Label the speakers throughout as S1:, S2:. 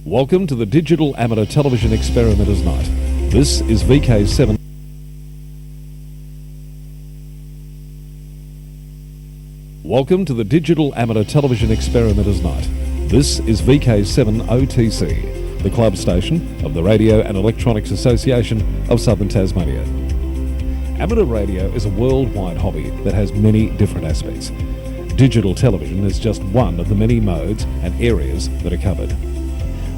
S1: Welcome to the Digital Amateur Television Experimenters Night. This is VK7. Welcome to the Digital Amateur Television Experimenters Night. This is VK7OTC, the club station of the Radio and Electronics Association of Southern Tasmania. Amateur radio is a worldwide hobby that has many different aspects. Digital television is just one of the many modes and areas that are covered.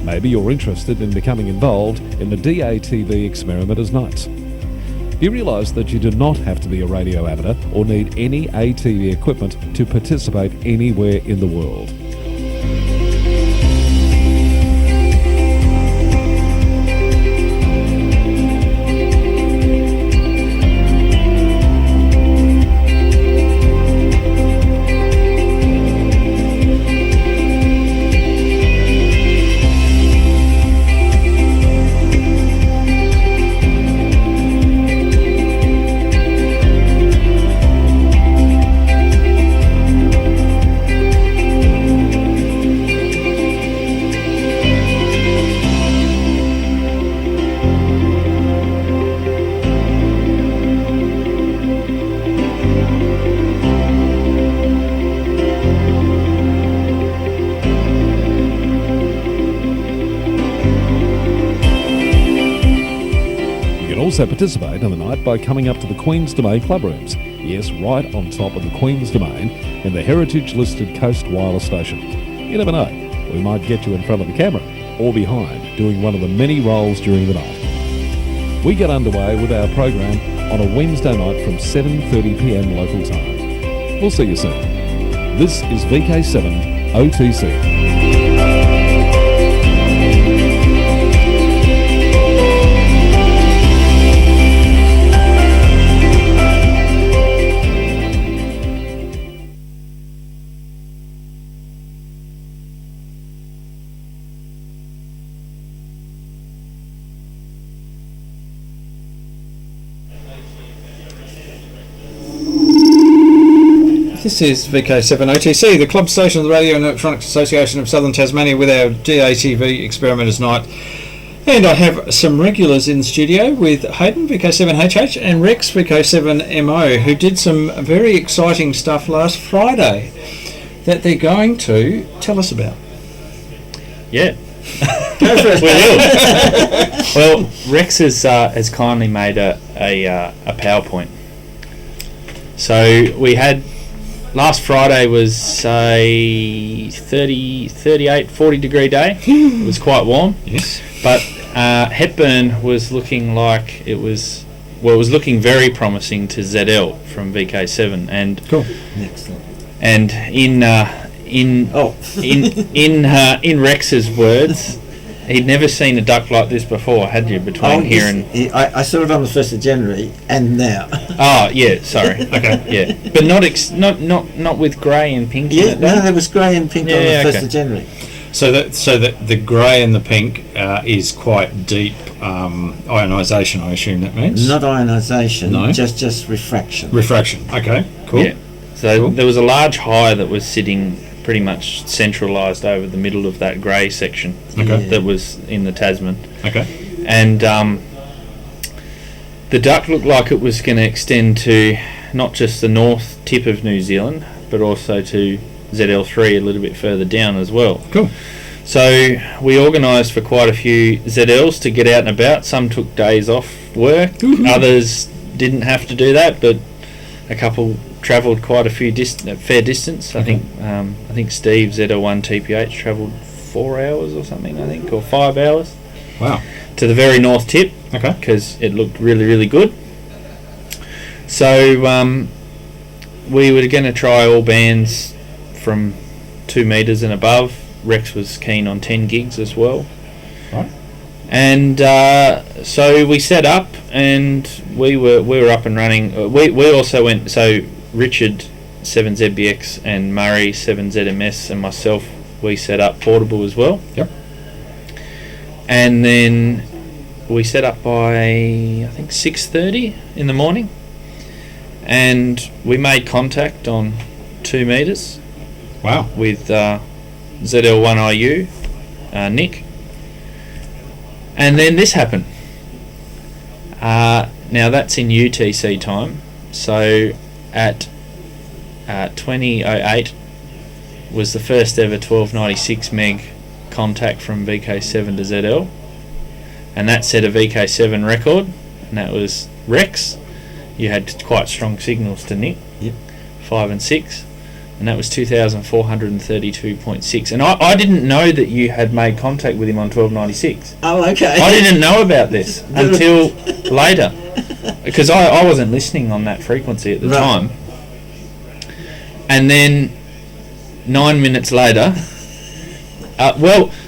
S1: Maybe you're interested in becoming involved in the DATV Experimenters Nights. Do you realise that you do not have to be a radio amateur or need any ATV equipment to participate anywhere in the world? Also participate in the night by coming up to the Queen's Domain club rooms. Yes, right on top of the Queen's Domain in the heritage-listed Coast Wireless Station. You never know, we might get you in front of the camera or behind doing one of the many roles during the night. We get underway with our program on a Wednesday night from 7:30 p.m. local time. We'll see you soon. This is VK7 OTC.
S2: This is VK7 OTC, the club station of the Radio and Electronics Association of Southern Tasmania with our DATV Experimenters Night. And I have some regulars in the studio with Hayden, VK7HH, and Rex, VK7MO, who did some very exciting stuff last Friday that they're going to tell us about.
S3: Yeah. Go for it. We will. Well, Rex has kindly made a PowerPoint. So we had... Last Friday was a 38, 40 degree day. It was quite warm.
S2: Yes.
S3: But Hepburn was looking like it was looking very promising to ZL from VK7 and
S2: cool.
S4: Excellent.
S3: And in Rex's words, he'd never seen a duck like this before, had you? Between here and
S4: I saw it on the 1st of January, and now.
S3: Oh yeah, sorry. Okay, yeah, but not with grey and pink.
S4: Yeah, no, there was grey and pink on the 1st of January.
S2: So that the grey and the pink is quite deep ionisation. I assume that means
S4: not ionisation,
S2: no,
S4: just refraction.
S2: Refraction. Okay, cool.
S3: Yeah. So There was a large high that was sitting pretty much centralised over the middle of that grey section that was in the Tasman.
S2: Okay.
S3: And the duct looked like it was going to extend to not just the north tip of New Zealand, but also to ZL3 a little bit further down as well.
S2: Cool.
S3: So we organised for quite a few ZLs to get out and about. Some took days off work, others didn't have to do that, but a couple travelled quite a fair distance. I think Steve ZL1 TPH travelled 4 hours or something, I think, or 5 hours.
S2: Wow.
S3: To the very north tip.
S2: Okay.
S3: Because it looked really, really good. So we were going to try all bands from 2 metres and above. Rex was keen on 10 gigs as well.
S2: Right.
S3: And so we set up, and we were up and running. We also went. So Richard 7ZBX and Murray 7ZMS and myself, we set up portable as well.
S2: Yep.
S3: And then we set up by I think 6:30 in the morning, and we made contact on 2 metres.
S2: Wow.
S3: With ZL1IU, Nick, And then this happened. Now that's in UTC time. So at 20:08 was the first ever 1296 meg contact from VK7 to ZL, and that set a VK7 record, and that was Rex. You had quite strong signals to Nick, 5 and 6, and that was 2,432.6. And I didn't know that you had made contact with him on 1296.
S4: Oh, okay.
S3: I didn't know about this until later, because I wasn't listening on that frequency at the time. And then 9 minutes later,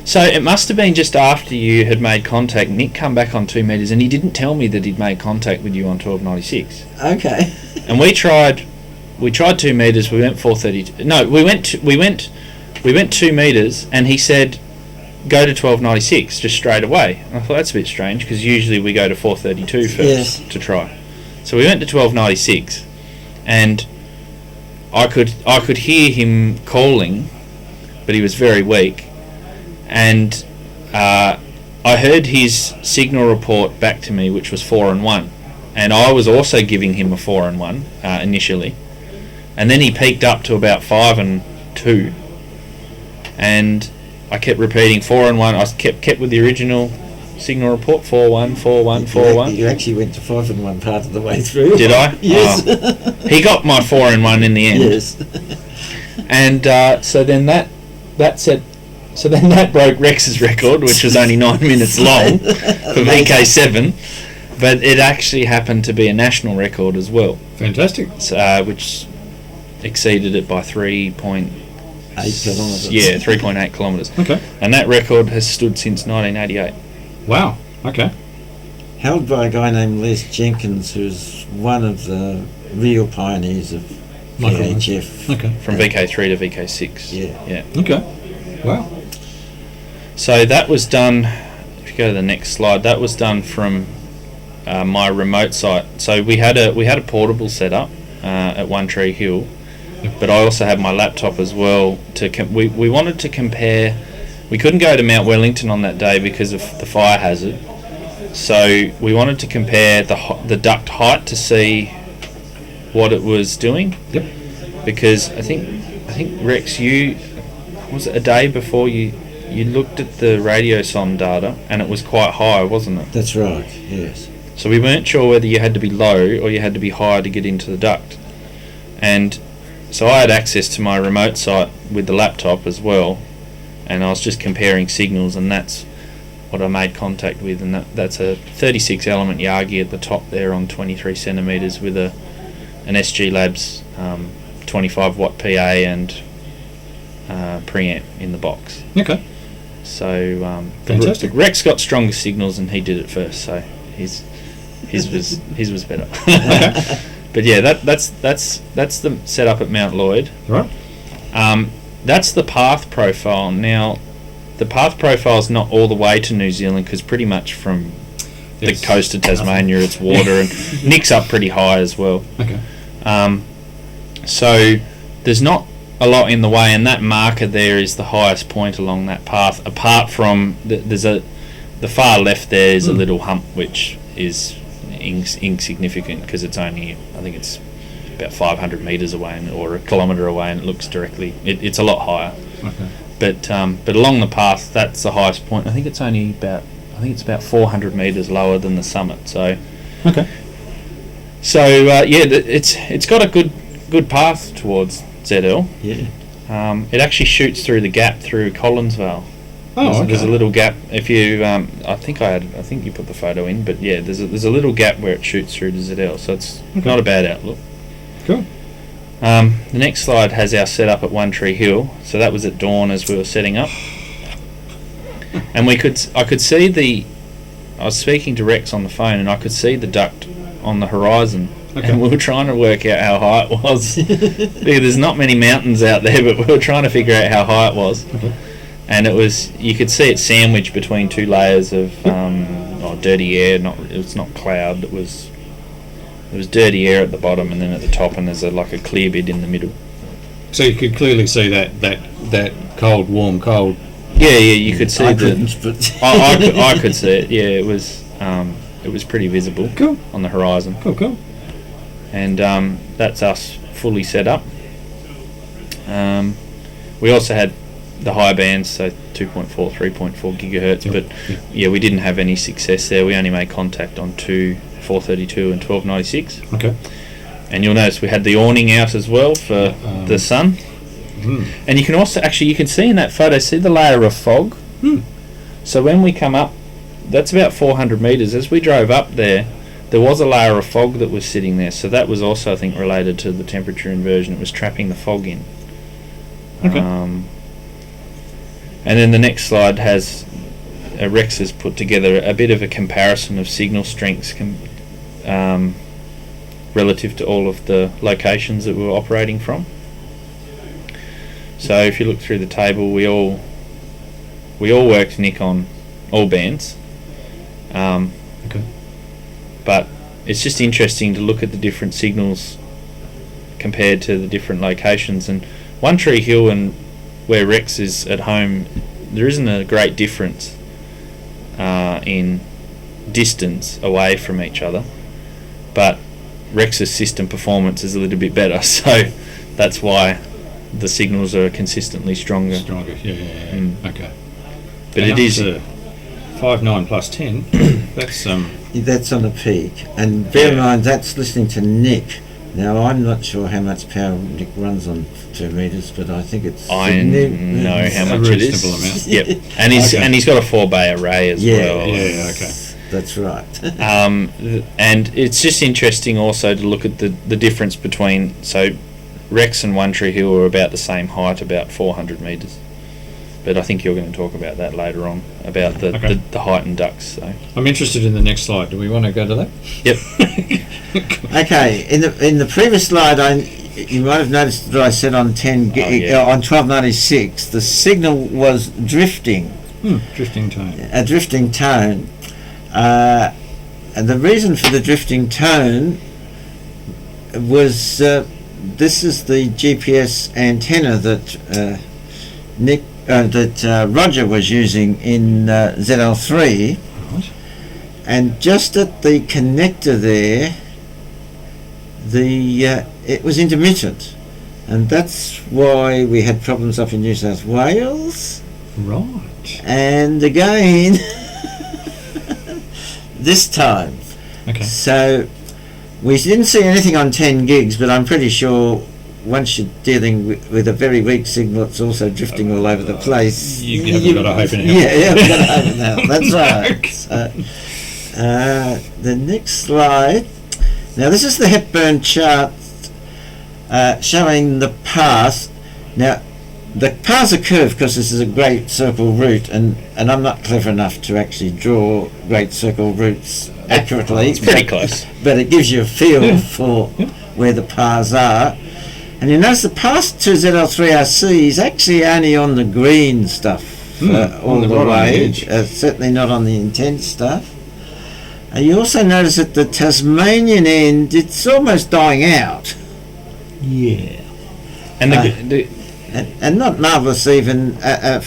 S3: so it must have been just after you had made contact. Nick come back on 2 meters, and he didn't tell me that he'd made contact with you on 1296.
S4: Okay.
S3: And we tried 2 meters. We went 432. No, we went 2 meters, and he said, "Go to 1296 just straight away." And I thought that's a bit strange, because usually we go to 432 first to try. So we went to 1296, and I could hear him calling, but he was very weak, and I heard his signal report back to me, which was 4 and 1, and I was also giving him a 4 and 1 initially, and then he peaked up to about 5 and 2, and I kept repeating 4 and 1. I kept with the original signal report, 4-1, 4-1, 4-1.
S4: You actually went to 5 and 1 part of the way through.
S3: Did I?
S4: Yes.
S3: Oh. He got my 4 and 1 in the end.
S4: Yes.
S3: And so then that broke Rex's record, which was only 9 minutes long for VK7, but it actually happened to be a national record as well.
S2: Fantastic.
S3: Which exceeded it by 3.8
S4: kilometres.
S3: Yeah, 3.8 kilometres.
S2: Okay.
S3: And that record has stood since 1988.
S2: Wow. Okay.
S4: Held by a guy named Les Jenkins, who's one of the real pioneers of VHF.
S2: Okay.
S3: From VK3 to VK6.
S4: Yeah.
S2: Okay. Wow.
S3: So that was done, if you go to the next slide, that was done from my remote site. So we had a portable setup at One Tree Hill, but I also had my laptop as well. We wanted to compare. We couldn't go to Mount Wellington on that day because of the fire hazard, so we wanted to compare the duct height to see what it was doing.
S2: Yep.
S3: Because I think Rex, was it a day before you looked at the radiosonde data, and it was quite high, wasn't it?
S4: That's right, yes.
S3: So we weren't sure whether you had to be low or you had to be high to get into the duct. And so I had access to my remote site with the laptop as well, and I was just comparing signals, and that's what I made contact with, and that's a 36 element Yagi at the top there on 23 centimetres with an SG Labs 25 watt PA and preamp in the box.
S2: Okay.
S3: So
S2: Fantastic.
S3: Rex got stronger signals, and he did it first, so his was better. But yeah, that's the setup at Mount Lloyd.
S2: Right.
S3: That's the path profile. Now, the path profile is not all the way to New Zealand, because pretty much from the coast of Tasmania it's water, and Nick's up pretty high as well.
S2: Okay.
S3: So there's not a lot in the way, and that marker there is the highest point along that path. Apart from the far left there is a little hump, which is insignificant because it's only, I think it's about 500 metres away or a kilometre away, and it looks directly. It's a lot higher.
S2: Okay.
S3: But along the path, that's the highest point. I think it's about 400 metres lower than the summit. So
S2: Okay.
S3: So it's got a good path towards ZL.
S4: Yeah.
S3: It actually shoots through the gap through Collinsville. There's a little gap. If you, I think you put the photo in, but yeah, there's a little gap where it shoots through to ZL, so it's not a bad outlook.
S2: Cool.
S3: The next slide has our setup at One Tree Hill. So that was at dawn as we were setting up, and I could see I was speaking to Rex on the phone, and I could see the duct on the horizon. Okay. And we were trying to work out how high it was. There's not many mountains out there, but we were trying to figure out how high it was.
S2: Okay.
S3: And you could see it sandwiched between two layers of dirty air. It's not cloud. It was dirty air at the bottom, and then at the top, and there's a clear bit in the middle.
S2: So you could clearly see that cold, warm, cold
S3: Yeah, you could see
S4: I couldn't, but
S3: I could see it. Yeah, it was pretty visible
S2: Cool.
S3: on the horizon.
S2: Cool.
S3: And that's us fully set up. We also had the high bands, so 2.4, 3.4 gigahertz,
S2: Yep.
S3: but yeah, we didn't have any success there. We only made contact on 432 and 1296.
S2: Okay.
S3: And you'll notice we had the awning out as well for the sun. And you can also you can see in that photo, see the layer of fog. So when we come up, that's about 400 metres. As we drove up there was a layer of fog that was sitting there. So that was also, I think, related to the temperature inversion. It was trapping the fog in.
S2: Okay.
S3: And then the next slide has Rex has put together a bit of a comparison of signal strengths relative to all of the locations that we were operating from. So if you look through the table, we all worked, Nick, on all bands.
S2: Okay.
S3: But it's just interesting to look at the different signals compared to the different locations. And One Tree Hill and where Rex is at home, there isn't a great difference in distance away from each other, but Rex's system performance is a little bit better, so that's why the signals are consistently stronger.
S2: Yeah. Okay.
S3: But it is
S2: 5.9 plus 10. That's
S4: that's on the peak. And bear in mind, that's listening to Nick. Now, I'm not sure how much power Nick runs on 2 metres, but I think it's...
S3: I know how
S2: a
S3: much it is.
S2: reasonable amount.
S3: Yep, and he's got a 4-bay array as well.
S2: Yeah, okay.
S4: That's right.
S3: And it's just interesting also to look at the difference between, so Rex and One Tree Hill are about the same height, about 400 metres. But I think you're going to talk about that later on, about the height and ducts. So
S2: I'm interested in the next slide. Do we want to go to that?
S3: Yep.
S4: Okay, in the previous slide, you might have noticed that I said on 1296, the signal was drifting.
S2: Drifting tone.
S4: A drifting tone. And the reason for the drifting tone was this is the GPS antenna that Roger was using in ZL3,
S2: Right.
S4: and just at the connector there, it was intermittent, and that's why we had problems up in New South Wales.
S2: Right.
S4: And again this time.
S2: Okay.
S4: So we didn't see anything on 10 gigs, but I'm pretty sure once you're dealing with a very weak signal, it's also drifting all over the place.
S2: You haven't got a hope in hell.
S4: Yeah, you haven't got a hope in hell. That's right. So, the next slide. Now this is the Hepburn chart showing the path. Now the paths are curved because this is a great circle route, and I'm not clever enough to actually draw great circle routes accurately.
S3: It's pretty close.
S4: But it gives you a feel for where the paths are. And you notice the path to ZL3RC is actually only on the green stuff all the way, certainly not on the intense stuff. And you also notice at the Tasmanian end, it's almost dying out.
S2: Yeah.
S3: And
S4: and not marvellous even at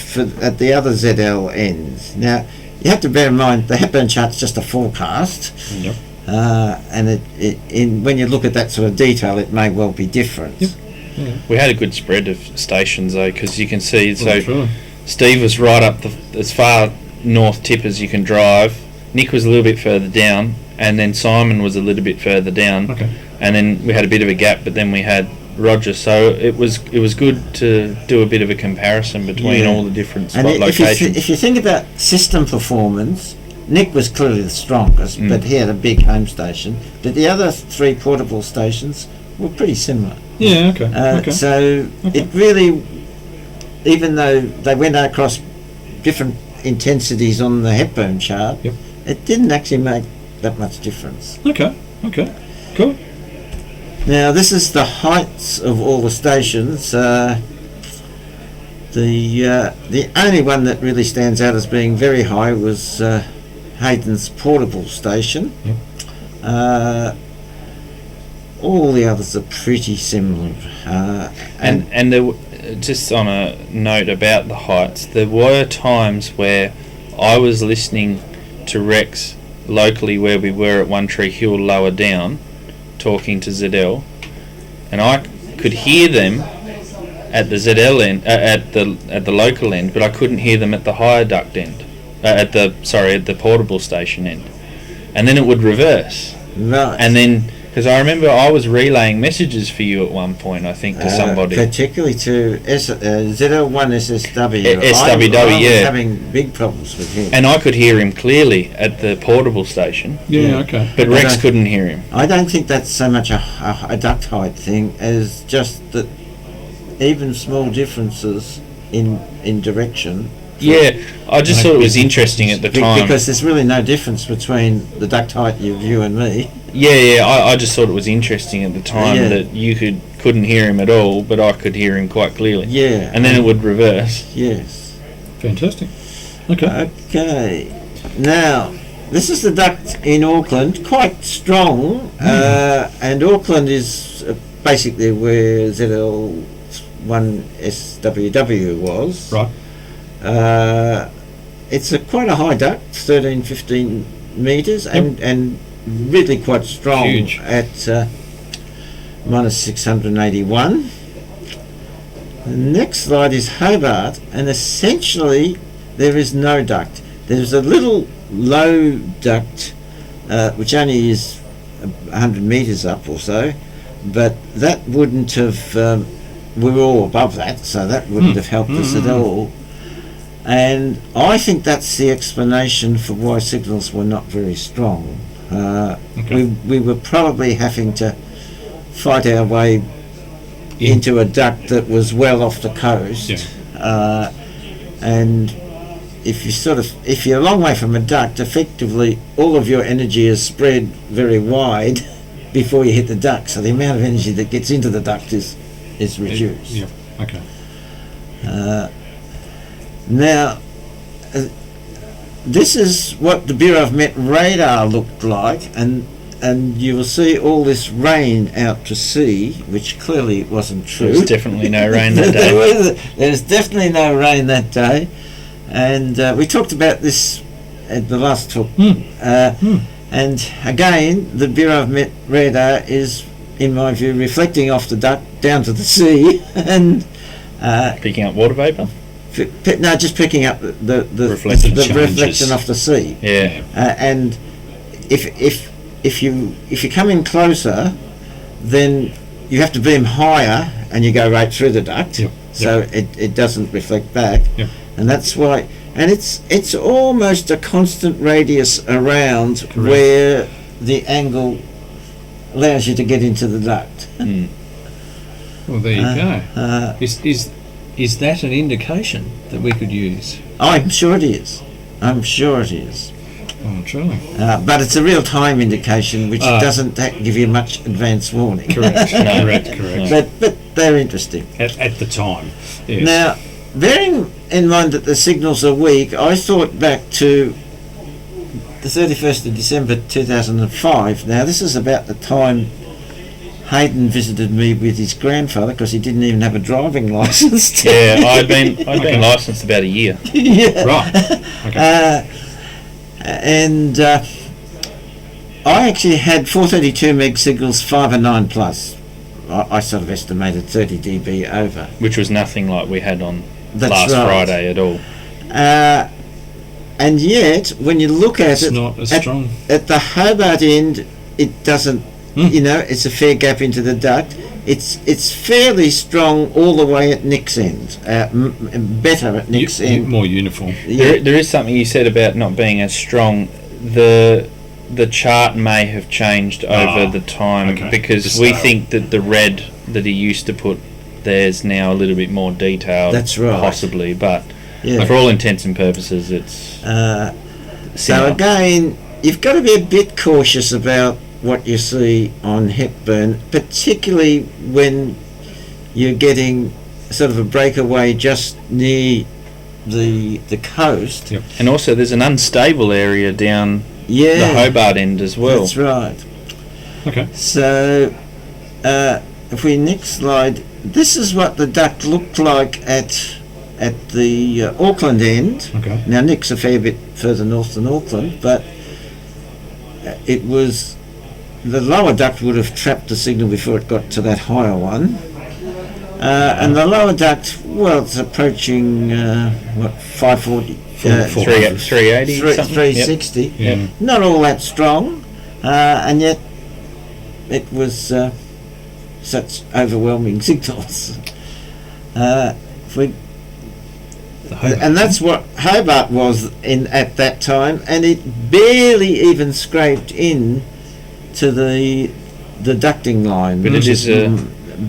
S4: the other ZL ends. Now, you have to bear in mind the Hepburn chart's just a forecast.
S2: Yep.
S4: And when you look at that sort of detail, it may well be different.
S2: Yep. Yeah.
S3: we had a good spread of stations though, because you can see. So
S2: Sure.
S3: Steve was right up as far north tip as you can drive. Nick was a little bit further down, and then Simon was a little bit further down.
S2: Okay.
S3: And then we had a bit of a gap, but then we had Roger. So it was good to do a bit of a comparison between all the different spot locations.
S4: If you think about system performance, Nick was clearly the strongest, but he had a big home station. But the other 3 portable stations were pretty similar.
S2: Yeah, okay.
S4: So it really, even though they went across different intensities on the Hepburn chart, it didn't actually make that much difference.
S2: Okay, cool.
S4: Now this is the heights of all the stations. The only one that really stands out as being very high was Hayden's portable station. All the others are pretty similar.
S3: And there just on a note about the heights, there were times where I was listening to Rex locally where we were at One Tree Hill lower down, talking to ZL, and I could hear them at the ZL end, at the local end, but I couldn't hear them at the higher duct end, at the portable station end, and then it would reverse.
S4: Right.
S3: And then, because I remember I was relaying messages for you at one point, I think, to somebody.
S4: Particularly to ZL1 SSW.
S3: SWW,
S4: I was
S3: yeah.
S4: having big problems with him.
S3: And I could hear him clearly at the portable station.
S2: Yeah, okay.
S3: But Rex couldn't hear him.
S4: I don't think that's so much a duct height thing as just that even small differences in direction.
S3: Yeah, I just thought it was interesting at the time.
S4: Because there's really no difference between the duct height of you and me.
S3: Yeah, I just thought it was interesting at the time
S4: Yeah.
S3: that you couldn't hear him at all, but I could hear him quite clearly.
S4: Yeah.
S3: And then it would reverse.
S4: Yes.
S2: Fantastic. Okay.
S4: Okay. Now, this is the duct in Auckland, quite strong, and Auckland is basically where ZL1 SWW was.
S2: Right.
S4: It's quite a high duct, 13-15 metres, and really quite strong.
S2: Huge.
S4: At minus 681. The next slide is Hobart, and essentially there is no duct. There's a little low duct, which only is 100 metres up or so, but that wouldn't have. We were all above that, so that wouldn't have helped us at all. And I think that's the explanation for why signals were not very strong. We were probably having to fight our way into a duct that was well off the coast, and if you're a long way from a duct, effectively all of your energy is spread very wide before you hit the duct, so the amount of energy that gets into the duct is reduced.
S2: Yeah. Okay.
S4: Now, this is what the Bureau of Met radar looked like, and you will see all this rain out to sea, which clearly wasn't true.
S3: There was definitely no rain that day.
S4: There was definitely no rain that day, and we talked about this at the last talk. And again, the Bureau of Met radar is, in my view, reflecting off the duct down to the sea, and
S3: Picking up water vapour?
S4: No, just picking up the reflection off the sea.
S3: Yeah.
S4: And if you come in closer, then you have to beam higher, and you go right through the duct.
S2: Yep.
S4: So it doesn't reflect back.
S2: Yep.
S4: And that's why. And it's almost a constant radius around.
S2: Correct.
S4: Where the angle allows you to get into the duct.
S2: Well, there you go. Is that an indication that we could use?
S4: I'm sure it is. I'm sure it is.
S2: Oh, truly.
S4: But it's a real-time indication, which doesn't give you much advance warning.
S2: Correct. Correct.
S4: But they're interesting.
S2: At the time. Yes.
S4: Now, bearing in mind that the signals are weak, I thought back to the 31st of December 2005. Now, this is about the time Hayden visited me with his grandfather, because he didn't even have a driving licence.
S3: Yeah, I'd been licensed about a year.
S4: Yeah.
S2: Right. Okay.
S4: And I actually had 432 meg signals, 5 and 9 plus. I sort of estimated 30 dB over.
S3: Which was nothing like we had on
S4: That's
S3: last
S4: right.
S3: Friday at all.
S4: And yet, when you look at
S2: It's not as strong.
S4: At the Hobart end, it doesn't. You know, it's a fair gap into the duct. It's fairly strong all the way at Nick's end. Better at Nick's end.
S2: More uniform.
S4: Yeah.
S3: There is something you said about not being as strong. The chart may have changed over the time, because we think that the red that he used to put there's now a little bit more detailed.
S4: That's right.
S3: Possibly, but
S4: Yeah.
S3: for all intents and purposes, it's
S4: So
S3: similar.
S4: again, you've got to be a bit cautious about what you see on Hepburn, particularly when you're getting sort of a breakaway just near the coast.
S2: Yep.
S3: And also, there's an unstable area down
S4: Yeah,
S3: the Hobart end as well.
S4: that's right.
S2: Okay.
S4: So if we next slide, this is what the duct looked like at the Auckland end.
S2: Okay.
S4: Now Nick's a fair bit further north than Auckland, but it was the lower duct would have trapped the signal before it got to that higher one. And the lower duct, well, it's approaching 540,
S3: 380, something?
S4: 360.
S2: Yeah.
S4: Not all that strong, and yet it was such overwhelming signals. And that's what Hobart was in at that time, and it barely even scraped in to the ducting line.
S3: But it is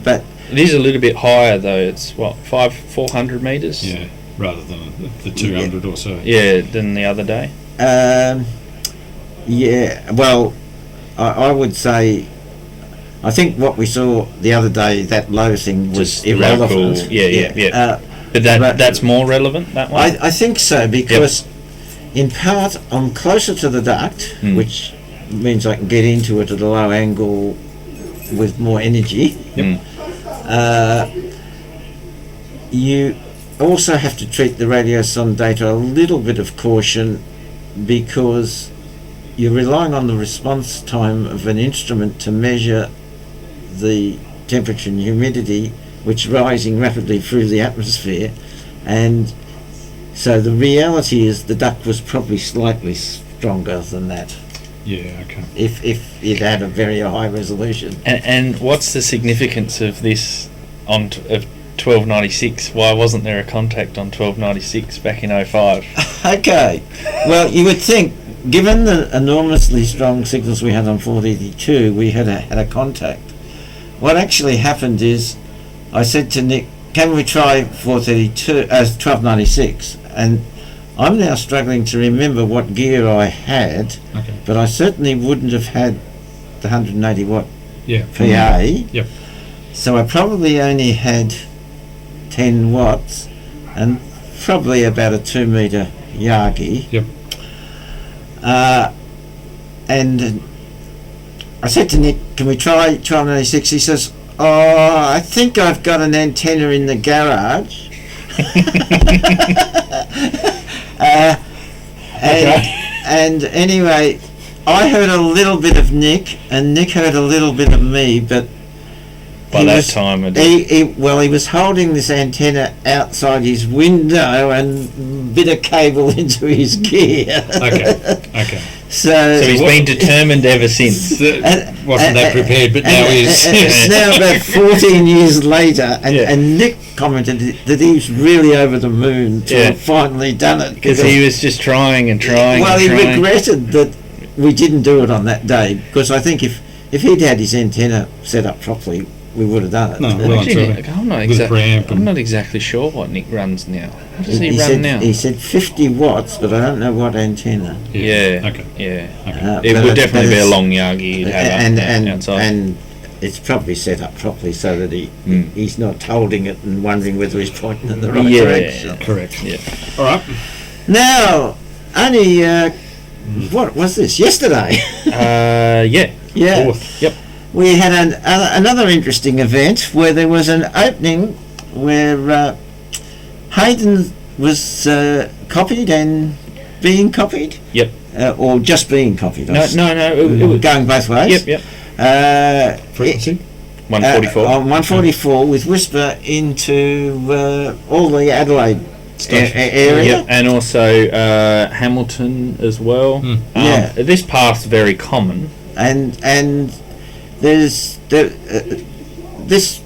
S4: but
S3: it is a little bit higher though. It's what 400 meters.
S2: Yeah, rather than the 200 or so.
S3: Yeah, than the other day.
S4: Yeah. Well, I would say. I think what we saw the other day, that low thing was
S3: Just
S4: irrelevant.
S3: local, yeah. But that's more relevant, that one?
S4: I think so, because in part I'm closer to the duct, which means I can get into it at a low angle with more energy. You also have to treat the radio son data a little bit of caution, because you're relying on the response time of an instrument to measure the temperature and humidity, which is rising rapidly through the atmosphere, and so the reality is the duct was probably slightly stronger than that.
S2: Yeah, okay.
S4: If it had a very high resolution.
S3: And what's the significance of this of 1296? Why wasn't there a contact on 1296 back in 05?
S4: Okay, well, you would think, given the enormously strong signals we had on 432, we had a contact. What actually happened is, I said to Nick, can we try 1296? And I'm now struggling to remember what gear I had, but I certainly wouldn't have had the 180 watt PA.
S2: Yep.
S4: So I probably only had 10 watts and probably about a 2 meter Yagi.
S2: Yep.
S4: And I said to Nick, can we try 1296? He says, oh, I think I've got an antenna in the garage. And anyway, I heard a little bit of Nick, and Nick heard a little bit of me, but
S3: By that time,
S4: he was holding this antenna outside his window and bit a cable into his gear.
S2: Okay.
S4: So
S3: he's been determined ever since.
S2: Wasn't that prepared, but now he is.
S4: It's now about 14 years later, and Nick commented that he was really over the moon to have finally done it.
S3: Because he was just trying and trying.
S4: Well, he regretted that we didn't do it on that day, because I think if he'd had his antenna set up properly, we would have done it.
S2: No,
S3: actually, I'm not exactly sure what Nick runs now. What does he run now?
S4: He said 50 watts, but I don't know what antenna.
S3: Yeah.
S2: Okay.
S3: It would definitely be a long Yagi he'd have outside.
S4: And it's probably set up properly so that he's not holding it and wondering whether he's pointing in the right direction.
S2: Correct.
S3: Yeah.
S2: All right.
S4: Now, only what was this? Yesterday.
S3: Yeah.
S2: 4th.
S3: Yep.
S4: We had another interesting event where there was an opening where Hayden was copied and being copied.
S3: Yep.
S4: Or just being copied.
S3: No. It was
S4: going both ways.
S3: Yep.
S2: Frequency?
S3: 144.
S4: On 144 with Whisper into all the Adelaide area.
S3: Yep. And also Hamilton as well. This path's very common.
S4: And there's this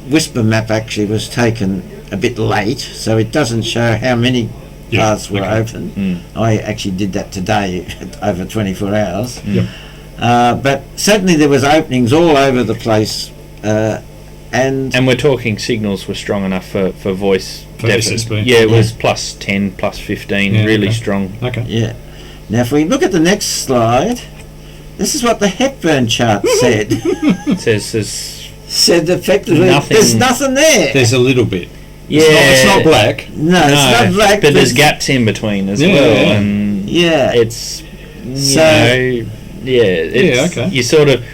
S4: Whisper map actually was taken a bit late, so it doesn't show how many paths were open. I actually did that today over 24 hours. But certainly there was openings all over the place, and
S3: we're talking signals were strong enough for voice.
S2: For SSB.
S3: Yeah, it was plus 10, plus 15, really strong.
S2: Okay.
S4: Yeah. Now if we look at the next slide, this is what the Hepburn chart said.
S3: It says
S4: said effectively there's nothing there.
S2: There's a little bit.
S3: Yeah,
S2: it's not black.
S4: No, it's not black.
S3: But there's gaps in between as well, and it's
S4: okay.
S3: You sort of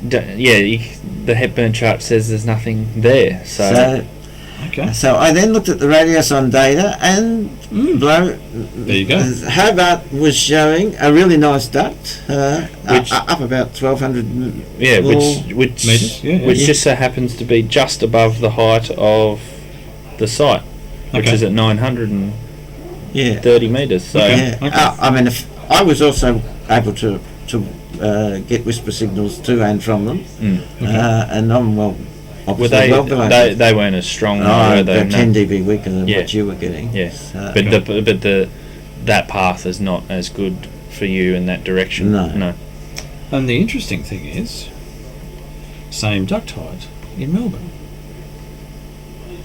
S3: the Hepburn chart says there's nothing there. So
S2: Okay.
S4: So I then looked at the radiosonde data, and
S2: There you go.
S4: Hobart was showing a really nice duct, up about 1,200
S3: which
S2: meters,
S3: just so happens to be just above the height of the site, which
S2: Okay.
S3: is at 930 meters. So
S2: Okay.
S4: I mean, I was also able to get whisper signals to and from them, and I'm
S3: were
S4: obviously well below.
S3: they weren't as strong, were they?
S4: About 10 dB weaker than
S3: Yeah.
S4: what you were getting.
S3: Yeah,
S4: So-
S3: but that path is not as good for you in that direction.
S4: No.
S2: And the interesting thing is, same duct height in Melbourne.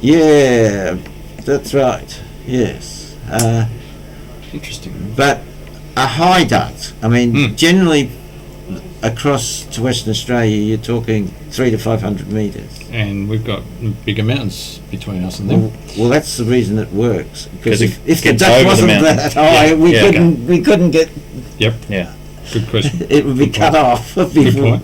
S4: Yeah, that's right. Yes,
S2: Interesting.
S4: but a high duct. I mean, generally across to Western Australia, you're talking 300 to 500 metres.
S2: And we've got bigger mountains between us and them.
S4: Well, that's the reason it works. Because
S3: 'Cause it
S4: if the
S3: gets
S4: duct
S3: over the
S4: wasn't
S3: mountain.
S4: that high,
S3: Yeah,
S4: we
S3: yeah,
S4: couldn't get.
S2: Yep.
S3: Yeah.
S2: Good question.
S4: It would be
S2: Good
S4: cut
S2: point.
S4: off
S2: Good
S4: before.
S2: point.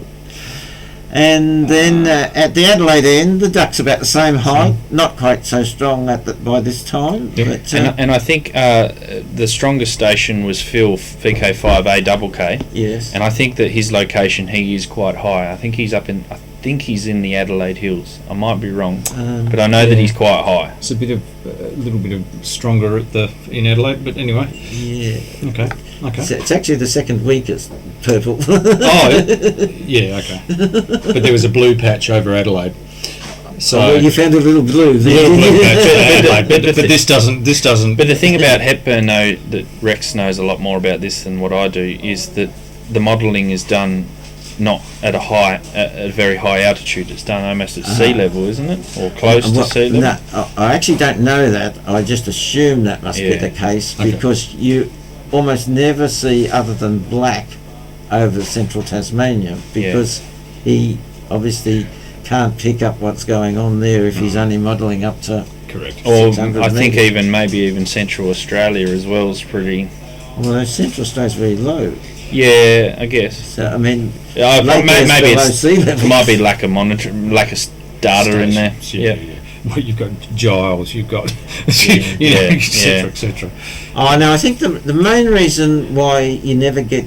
S4: And then at the Adelaide end, the duct's about the same height, not quite so strong by this time.
S2: Yep.
S4: But,
S3: And I think the strongest station was Phil VK3YE double K,
S4: yes.
S3: and I think that his location he is quite high. I think he's in the Adelaide Hills. I might be wrong, but I know that he's quite high.
S2: It's a little bit of stronger in Adelaide, but anyway.
S4: Yeah.
S2: Okay.
S4: It's actually the second weakest purple.
S2: Yeah. Okay. But there was a blue patch over Adelaide. So
S4: well, you found a little blue there.
S2: little blue patch over Adelaide,
S3: But
S2: but this doesn't.
S3: But the thing about Hepburn, though, that Rex knows a lot more about this than what I do, is that the modelling is done not at a very high altitude. It's done almost at sea level, isn't it, or close to sea level?
S4: No, I actually don't know that. I just assume that must be the case because you almost never see other than black over central Tasmania because he obviously can't pick up what's going on there if he's only modelling up to
S2: Correct.
S3: Or
S4: 600
S3: I think
S4: metres.
S3: maybe even Central Australia as well is pretty.
S4: Well, Central Australia's very low.
S3: Yeah, I guess.
S4: So I mean,
S3: Maybe
S4: below
S3: it's
S4: sea level.
S3: it might be lack of data in there.
S2: Yeah. Well, you've got Giles, you've got,
S3: Yeah,
S2: etc.
S4: Oh no, I think the main reason why you never get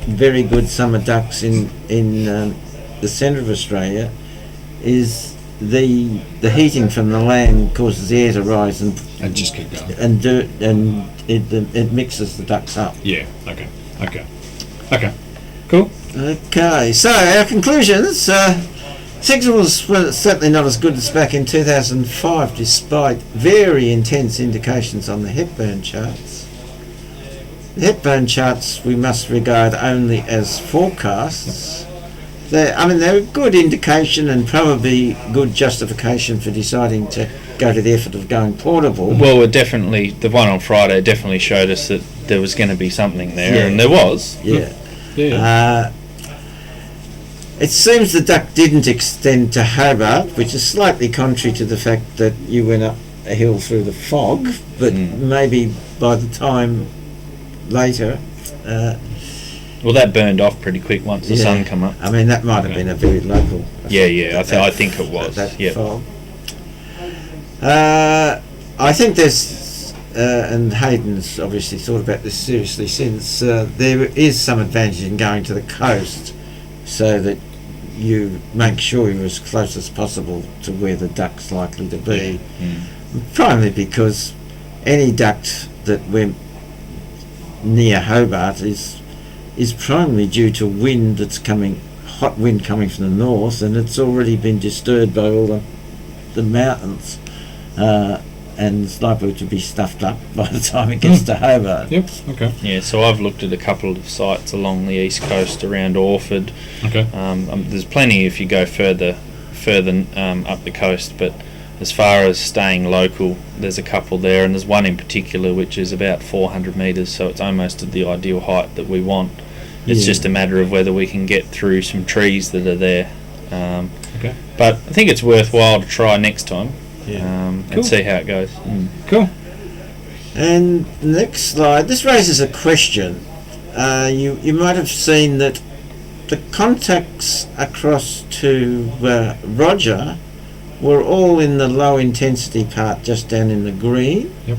S4: very good summer ducks in the centre of Australia is the heating from the land causes the air to rise and
S2: just keep going.
S4: and it mixes the ducks up.
S2: Yeah. Okay. Cool.
S4: Okay, so our conclusions. Signals were certainly not as good as back in 2005, despite very intense indications on the Hepburn charts. The Hepburn charts we must regard only as forecasts. They're a good indication and probably good justification for deciding to go to the effort of going portable.
S3: Well, the one on Friday definitely showed us that there was going to be something there,
S4: Yeah.
S3: and there was.
S2: Yeah.
S4: It seems the duct didn't extend to Hobart, which is slightly contrary to the fact that you went up a hill through the fog, but maybe by the time later...
S3: Well, that burned off pretty quick once the sun come up.
S4: I mean, that might have been a very local...
S3: Yeah, I think it was.
S4: That
S3: Yeah.
S4: fog. I think there's... and Hayden's obviously thought about this seriously since, there is some advantage in going to the coast so that you make sure you're as close as possible to where the duct's likely to be. Primarily because any duct that went near Hobart is primarily due to wind that's hot wind coming from the north, and it's already been disturbed by all the mountains, and it's likely to be stuffed up by the time it gets to Hobart.
S2: Yep. Okay.
S3: Yeah, so I've looked at a couple of sites along the east coast around Orford.
S2: Okay.
S3: There's plenty if you go further up the coast, but as far as staying local, there's a couple there, and there's one in particular which is about 400 metres, so it's almost at the ideal height that we want. It's just a matter of whether we can get through some trees that are there.
S2: Okay.
S3: But I think it's worthwhile to try next time.
S2: Cool.
S3: And see how it goes.
S2: Cool.
S4: And next slide. This raises a question. You might have seen that the contacts across to Roger were all in the low intensity part, just down in the green.
S2: Yep.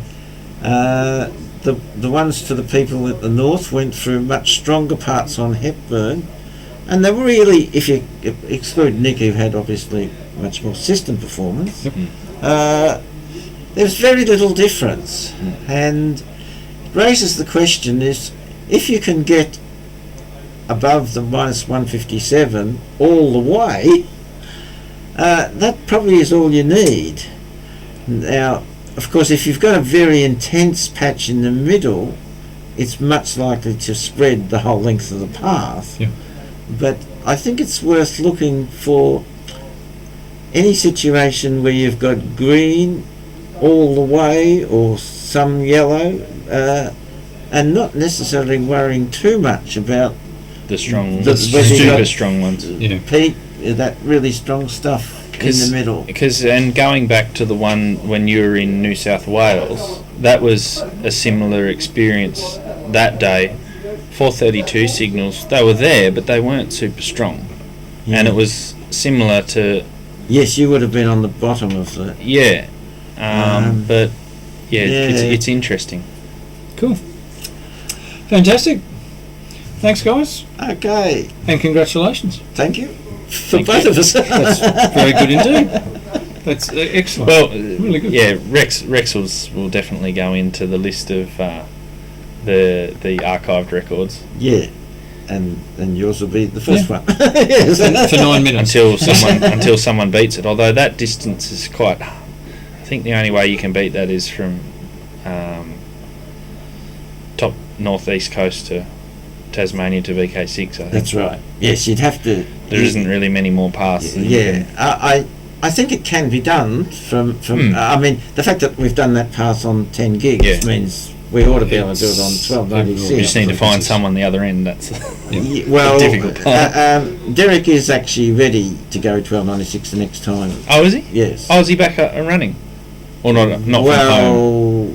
S4: The ones to the people at the north went through much stronger parts on Hepburn, and they were really, if you exclude Nick, who had obviously much more system performance,
S2: Yep.
S4: there was very little difference, and raises the question is, if you can get above the minus 157 all the way, that probably is all you need. Now, of course, if you've got a very intense patch in the middle, it's much likely to spread the whole length of the path.
S2: Yeah.
S4: But I think it's worth looking for any situation where you've got green all the way or some yellow, and not necessarily worrying too much about
S3: The strong,
S4: The-
S3: super strong ones.
S2: Yeah.
S4: peak, that really strong stuff in the middle.
S3: Because, and going back to the one when you were in New South Wales, that was a similar experience that day. 432 signals, they were there, but they weren't super strong.
S4: Yeah.
S3: And it was similar to,
S4: Yes, you would have been on the bottom of the.
S3: yeah. But, yeah,
S4: yeah.
S3: it's interesting.
S2: Cool. Fantastic. Thanks, guys,
S4: Okay,
S2: and congratulations.
S4: thank you for
S3: Thank
S4: both
S3: you.
S4: of us.
S2: That's very good indeed. That's excellent.
S3: Well,
S2: Really good.
S3: yeah, Rex will definitely go into the list of the archived records
S4: Yeah, and yours will be the first one. Yes.
S2: for 9 minutes.
S3: until someone beats it. Although that distance is quite, I think the only way you can beat that is from top northeast coast to Tasmania to VK6. I think.
S4: That's right. Yes, you'd have to.
S3: There isn't really many more paths. than you
S4: Yeah,
S3: can-
S4: I think it can be done from.
S3: Hmm.
S4: I mean, the fact that we've done that path on 10 gigs
S3: Yeah.
S4: means we ought to be able to do it on 1296.
S3: We just need to find someone the other end. That's
S4: Well,
S3: difficult.
S4: Derek is actually ready to go 1296 the next time.
S3: oh, is he?
S4: Yes.
S3: Oh, is he back running? Or not from home?
S4: Well,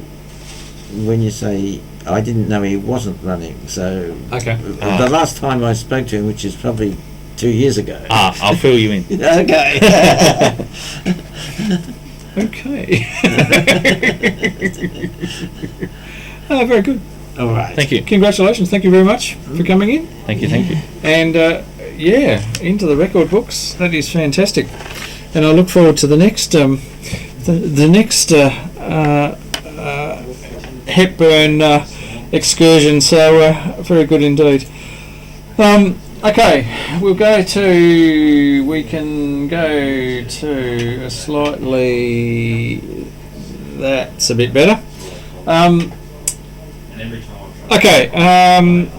S4: when you say, I didn't know he wasn't running, so
S2: Okay.
S4: the last time I spoke to him, which is probably 2 years ago.
S3: I'll fill you in.
S4: Okay.
S2: Okay. Very good.
S4: All right.
S3: Thank you.
S2: Congratulations. Thank you very much for coming in.
S3: Thank you. Thank you.
S2: And yeah, into the record books. That is fantastic. And I look forward to the next the next Hepburn excursion. So very good indeed. Okay, we can go to a slightly, that's a bit better. Okay,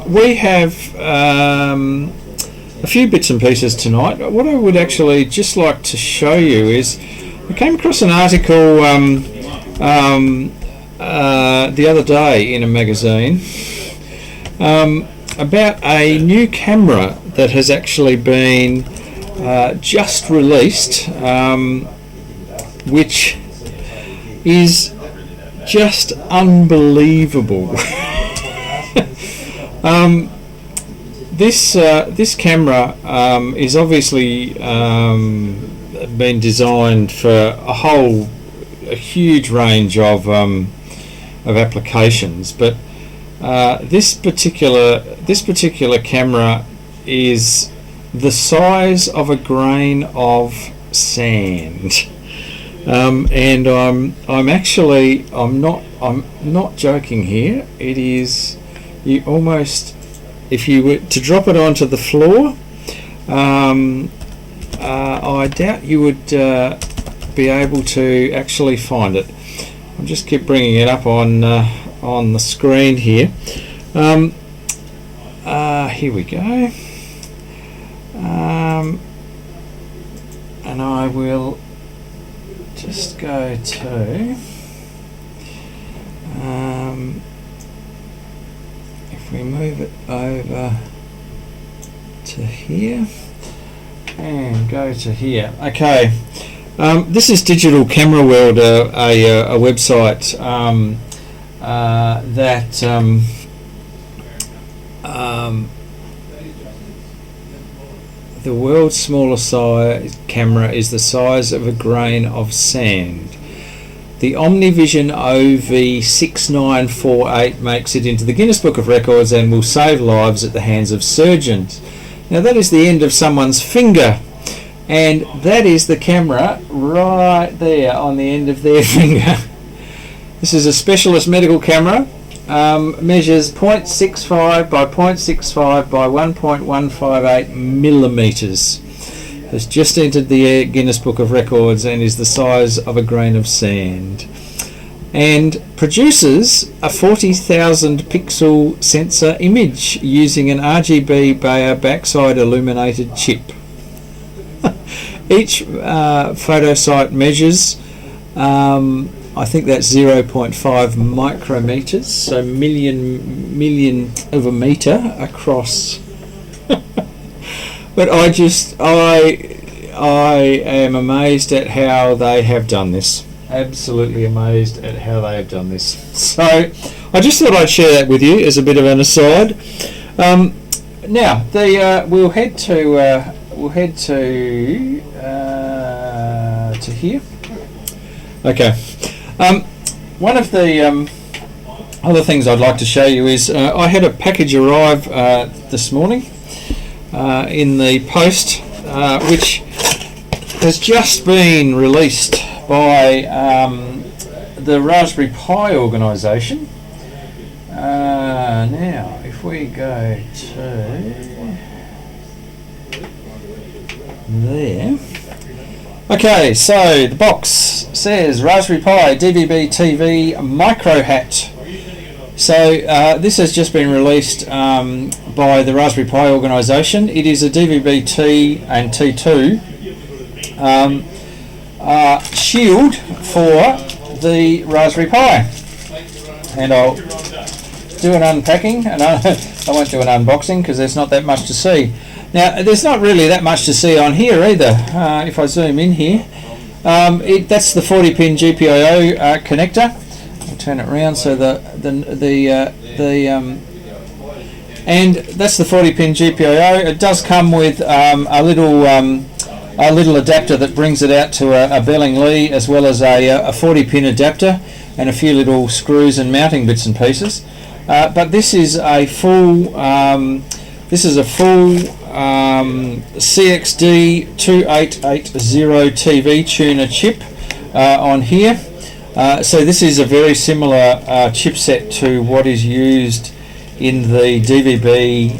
S2: we have a few bits and pieces tonight. What I would actually just like to show you is I came across an article the other day in a magazine about a new camera that has actually been just released, which is just unbelievable. This camera is obviously been designed for a huge range of applications, but this particular camera is the size of a grain of sand, and I'm not joking here. It is, you almost, if you were to drop it onto the floor, I doubt you would be able to actually find it. I'll just keep bringing it up on the screen here. Here we go. And I will just go to if we move it over to here and go to here. Okay, this is Digital Camera World, a website that the world's smallest size camera is the size of a grain of sand. The Omnivision OV6948 makes it into the Guinness Book of Records and will save lives at the hands of surgeons. Now that is the end of someone's finger, and that is the camera right there on the end of their finger. This is a specialist medical camera. Measures 0.65 by 0.65 by 1.158 millimeters. Has just entered the Guinness Book of Records and is the size of a grain of sand, and produces a 40,000 pixel sensor image using an RGB Bayer backside illuminated chip. Each photo site measures I think that's 0.5 micrometers, so million of a meter across. But I am amazed at how they have done this. Absolutely amazed at how they have done this. So I just thought I'd share that with you as a bit of an aside. Now we'll head to here. Okay. One of the other things I'd like to show you is I had a package arrive this morning in the post, which has just been released by the Raspberry Pi organisation. Now, if we go to there. Okay, so the box says Raspberry Pi DVT-T Micro Hat. So this has just been released by the Raspberry Pi organisation. It is a DVB-T and T2 shield for the Raspberry Pi. And I'll do an unpacking, and I won't do an unboxing because there's not that much to see. Now, there's not really that much to see on here either. If I zoom in here, that's the 40-pin GPIO connector. I'll turn it around so and that's the 40-pin GPIO. It does come with a little adapter that brings it out to a Belling-Lee, as well as a 40-pin adapter and a few little screws and mounting bits and pieces. But this is a full CXD 2880 TV tuner chip on here. So this is a very similar chipset to what is used in the DVB-T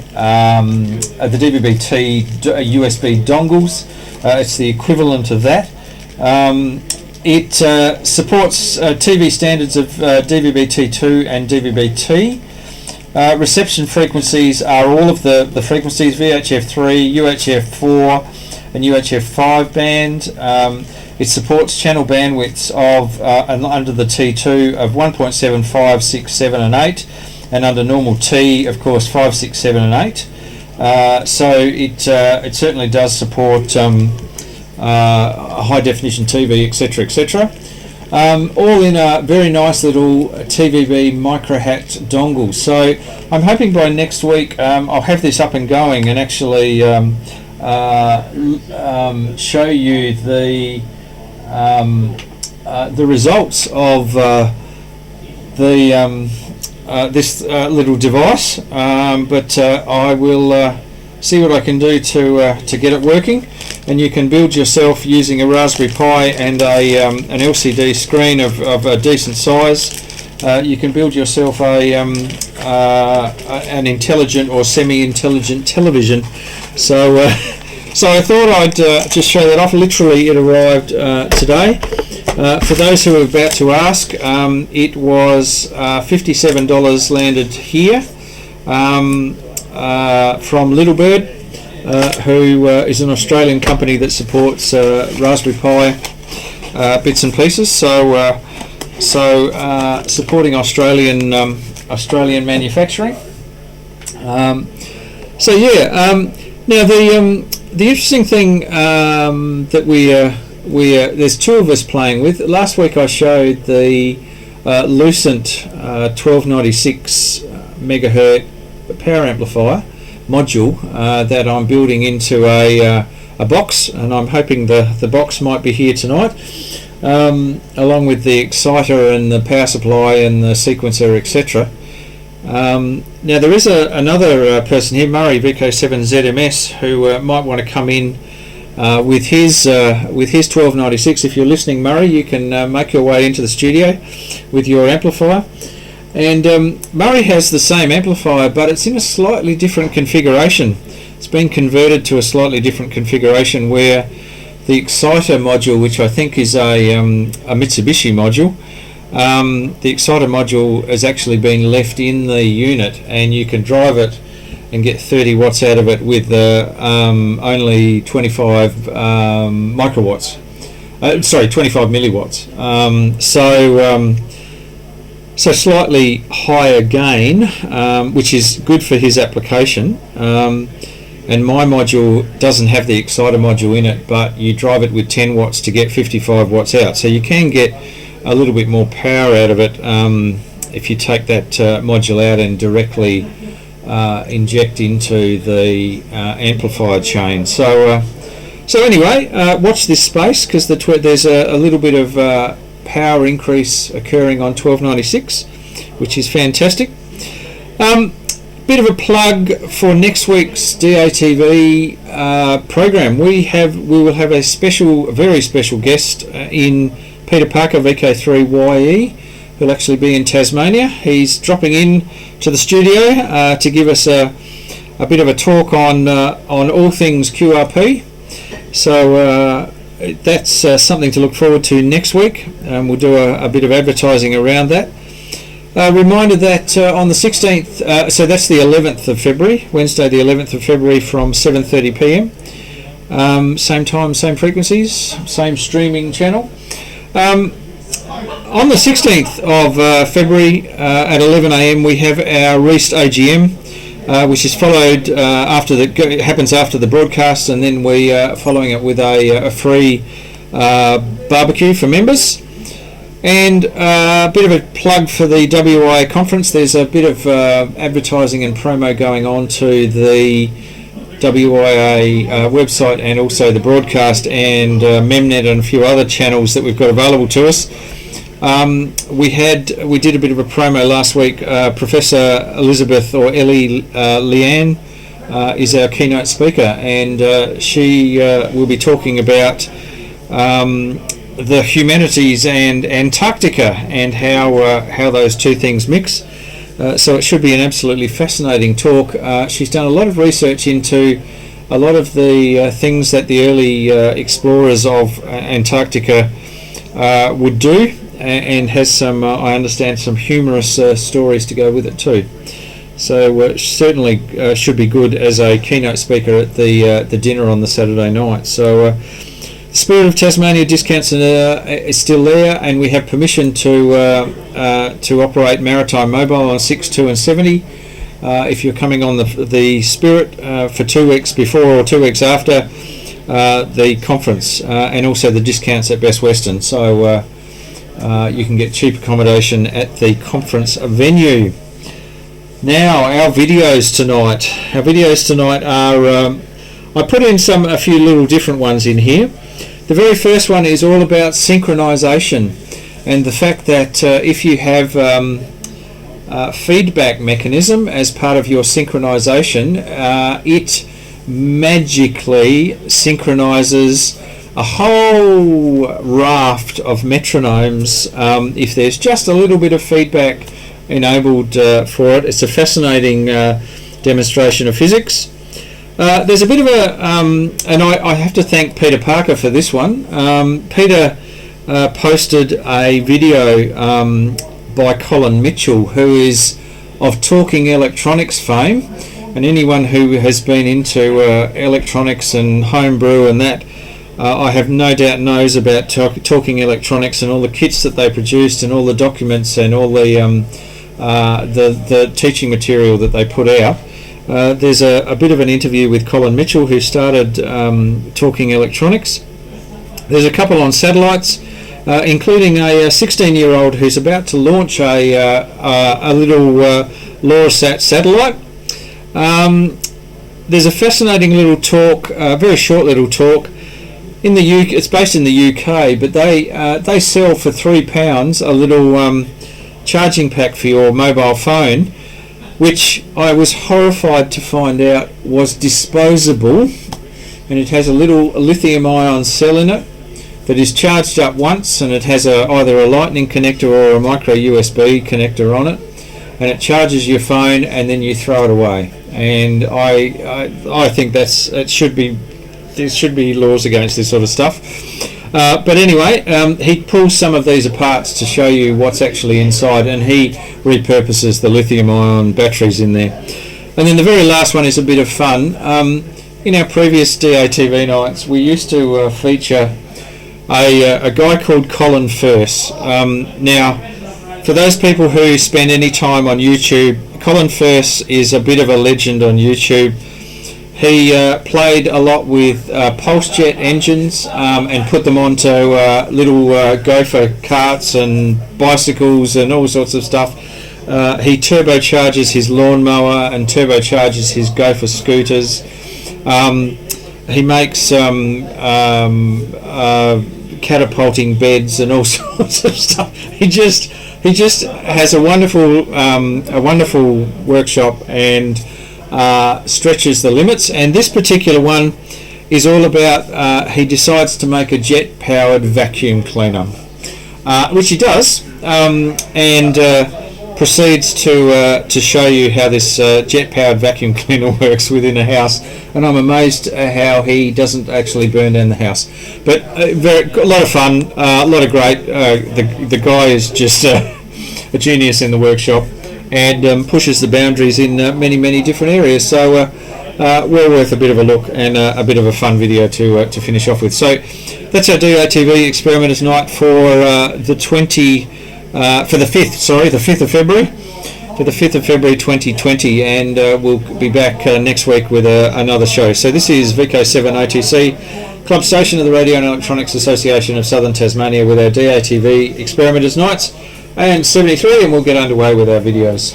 S2: USB dongles. It's the equivalent of that. It supports TV standards of DVB-T2 and DVB-T. Reception frequencies are all of the frequencies: VHF3, UHF4 and UHF5 band. It supports channel bandwidths of under the T2 of 1.7, 6, 7 and 8, and under normal T, of course, 5, 6, 7 and 8. So it certainly does support high definition TV, etc., etc. All in a very nice little TVB micro hat dongle. So I'm hoping by next week I'll have this up and going and actually show you the results of this little device. But I will see what I can do to get it working. And you can build yourself using a Raspberry Pi and an LCD screen of a decent size. You can build yourself an intelligent or semi-intelligent television. So I thought I'd just show that off. Literally, it arrived today. For those who are about to ask, it was $57 landed here from Littlebird. Who is an Australian company that supports Raspberry Pi bits and pieces. So supporting Australian manufacturing. Now the interesting thing that we there's two of us playing with. Last week I showed the Lucent 1296 megahertz power amplifier. module that I'm building into a box, and I'm hoping the box might be here tonight, along with the exciter and the power supply and the sequencer, etc. Now there is another person here, Murray VK7ZMS, who might want to come in with his 1296. If you're listening, Murray, you can make your way into the studio with your amplifier. And Murray has the same amplifier, but it's in a slightly different configuration. It's been converted to a slightly different configuration where the exciter module, which I think is a Mitsubishi module, the exciter module has actually been left in the unit, and you can drive it and get 30 watts out of it with only 25 microwatts. 25 milliwatts. So slightly higher gain, which is good for his application. And my module doesn't have the exciter module in it, but you drive it with 10 watts to get 55 watts out. So you can get a little bit more power out of it if you take that module out and directly inject into the amplifier chain. So anyway, watch this space, because there's a little bit of power increase occurring on 1296, which is fantastic. Bit of a plug for next week's DATV program. We will have a very special guest in Peter Parker VK3YE, who'll actually be in Tasmania. He's dropping in to the studio to give us a bit of a talk on all things QRP. So that's something to look forward to next week. We'll do a bit of advertising around that. Reminder that on the 16th, so that's the 11th of February, Wednesday the 11th of February from 7:30 p.m. Same time, same frequencies, same streaming channel. On the 16th of February at 11 a.m. we have our REAST AGM, which is followed happens after the broadcast, and then we are following it with a free barbecue for members. And a bit of a plug for the WIA conference. There's a bit of advertising and promo going on to the WIA website, and also the broadcast and Memnet and a few other channels that we've got available to us. We did a bit of a promo last week. Professor Elizabeth, or Ellie Leanne, is our keynote speaker, and she will be talking about the humanities and Antarctica, and how those two things mix. So it should be an absolutely fascinating talk. She's done a lot of research into a lot of the things that the early explorers of Antarctica would do, and has some, I understand, some humorous stories to go with it too. So certainly should be good as a keynote speaker at the dinner on the Saturday night. So Spirit of Tasmania discounts is still there, and we have permission to operate Maritime Mobile on 6, 2 and 70. If you're coming on the Spirit for 2 weeks before or 2 weeks after the conference, and also the discounts at Best Western. So you can get cheap accommodation at the conference venue. Now, our videos tonight. Our videos tonight are, I put in a few little different ones in here. The very first one is all about synchronization, and the fact that if you have feedback mechanism as part of your synchronization, it magically synchronizes a whole raft of metronomes if there's just a little bit of feedback enabled for it. It's a fascinating demonstration of physics. There's a bit of a, and I have to thank Peter Parker for this one. Peter posted a video by Colin Mitchell, who is of Talking Electronics fame, and anyone who has been into electronics and homebrew and that, I have no doubt knows about Talking Electronics and all the kits that they produced and all the documents and all the teaching material that they put out. There's a bit of an interview with Colin Mitchell, who started Talking Electronics. There's a couple on satellites, including a 16-year-old who's about to launch a little LoRaSat satellite. there's a fascinating little talk, very short little talk. In the UK, it's based in the UK, but they sell for £3 a little charging pack for your mobile phone, which I was horrified to find out was disposable, and it has a little lithium-ion cell in it that is charged up once, and it has either a lightning connector or a micro USB connector on it, and it charges your phone and then you throw it away. And I think there should be laws against this sort of stuff. But anyway, he pulls some of these apart to show you what's actually inside, and he repurposes the lithium-ion batteries in there. And then the very last one is a bit of fun. In our previous DATV nights, we used to feature a guy called Colin Firth. Now, for those people who spend any time on YouTube, Colin Firth is a bit of a legend on YouTube. He played a lot with pulse jet engines and put them onto little gopher carts and bicycles and all sorts of stuff. He turbocharges his lawnmower and turbocharges his gopher scooters. He makes catapulting beds and all sorts of stuff. He just has a wonderful workshop and stretches the limits. And this particular one is all about he decides to make a jet powered vacuum cleaner, which he does, and proceeds to show you how this jet powered vacuum cleaner works within a house. And I'm amazed at how he doesn't actually burn down the house. But a lot of fun, a lot of great. The guy is just a genius in the workshop, and pushes the boundaries in many different areas. So well worth a bit of a look, and a bit of a fun video to finish off with. So that's our DATV Experimenters Night for the 5th of February. For the 5th of February 2020, and we'll be back next week with another show. So this is VK7 OTC, club station of the Radio and Electronics Association of Southern Tasmania, with our DATV Experimenters Nights and 73, and we'll get underway with our videos.